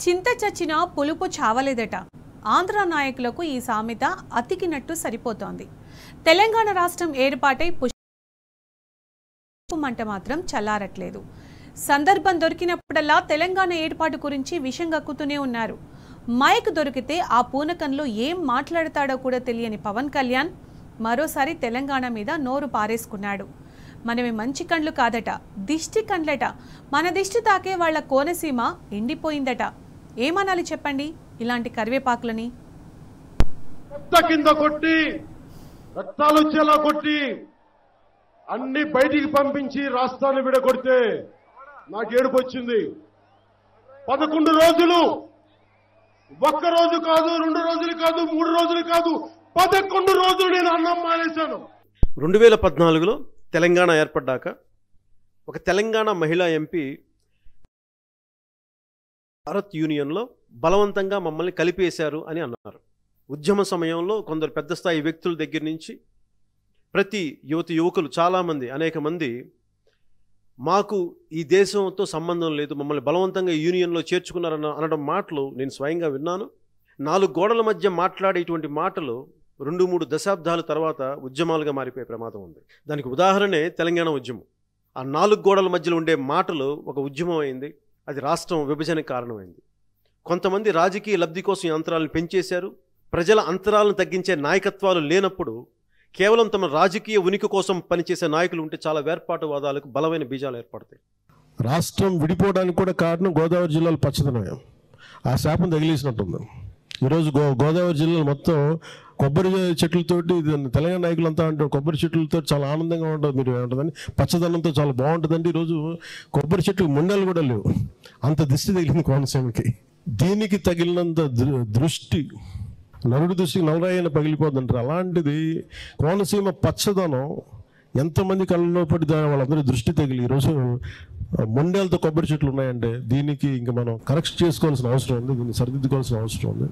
చింత చచ్చినా పులుపు చావలేదట. ఆంధ్ర నాయకులకు ఈ సామెత అతికినట్టు సరిపోతోంది. తెలంగాణ రాష్ట్రం ఏర్పాటై పుష్పమంట మాత్రం చల్లారట్లేదు. సందర్భం దొరికినప్పుడల్లా తెలంగాణ ఏర్పాటు గురించి విషం గక్కుతూనే ఉన్నారు. మైక్ దొరికితే ఆ పూనకంలో ఏం మాట్లాడతాడో కూడా తెలియని పవన్ కళ్యాణ్ మరోసారి తెలంగాణ మీద నోరు పారేసుకున్నాడు. మనమే మంచి కండ్లు కాదట, దిష్టి కండ్లట. మన దిష్టి తాకే వాళ్ల కోనసీమ ఎండిపోయిందట. ఏమనాలి చెప్పండి ఇలాంటి కరివేపాకులని? కింద కొట్టి రక్తాలు వచ్చేలా కొట్టి అన్ని బయటికి పంపించి రాష్ట్రాన్ని విడగొడితే నాకు ఏడుపు వచ్చింది. 11 రోజులు, ఒక్క రోజు కాదు, 2 రోజులు కాదు, 3 రోజులు కాదు, 11 రోజులు నేను అన్నం మానేశాను. 2014లో తెలంగాణ ఏర్పడ్డాక ఒక తెలంగాణ మహిళా ఎంపీ భారత్ యూనియన్లో బలవంతంగా మమ్మల్ని కలిపేశారు అని అన్నారు. ఉద్యమ సమయంలో కొందరు పెద్ద స్థాయి వ్యక్తుల దగ్గర నుంచి ప్రతి యువకులు చాలామంది, అనేక మంది మాకు ఈ దేశంతో సంబంధం లేదు, మమ్మల్ని బలవంతంగా యూనియన్లో చేర్చుకున్నారన్న అనడం మాటలు నేను స్వయంగా విన్నాను. 4 గోడల మధ్య మాట్లాడేటువంటి మాటలు 2-3 దశాబ్దాల తర్వాత ఉద్యమాలుగా మారిపోయే ప్రమాదం ఉంది. దానికి ఉదాహరణే తెలంగాణ ఉద్యమం. ఆ 4 గోడల మధ్యలో ఉండే మాటలు ఒక ఉద్యమం అయింది. అది రాష్ట్రం విభజనకు కారణమైంది. కొంతమంది రాజకీయ లబ్ధి కోసం యంత్రాలను పెంచేశారు. ప్రజల అంతరాలను తగ్గించే నాయకత్వాలు లేనప్పుడు కేవలం తమ రాజకీయ ఉనికి కోసం పనిచేసే నాయకులు ఉంటే చాలా వేర్పాటువాదాలకు బలమైన బీజాలు ఏర్పడతాయి. రాష్ట్రం విడిపోవడానికి కూడా కారణం గోదావరి జిల్లాలో పచ్చదనం. ఆ శాపం తగిలేసినట్టుంది. ఈరోజు గోదావరి జిల్లాలో మొత్తం కొబ్బరి చెట్లతోటి, తెలంగాణ నాయకులంతా అంటారు కొబ్బరి చెట్లతో చాలా ఆనందంగా ఉంటుంది, మీరు ఏమంటుందని పచ్చదనంతో చాలా బాగుంటుందండి. ఈరోజు కొబ్బరి చెట్లు ముండలు కూడా లేవు, అంత దిష్టి తగిలింది కోనసీమకి. దీనికి తగిలినంత దృష్టి నరుడి దృష్టికి నలరాయన పగిలిపోతుంటారు. అలాంటిది కోనసీమ పచ్చదనం ఎంతమంది కళ్ళలో పడి వాళ్ళందరూ దృష్టి తగిలి ఈరోజు ముండేలతో కొబ్బరి చెట్లు ఉన్నాయంటే దీనికి ఇంకా మనం కరెక్ట్ చేసుకోవాల్సిన అవసరం ఉంది, దీన్ని సరిదిద్దుకోవాల్సిన అవసరం ఉంది.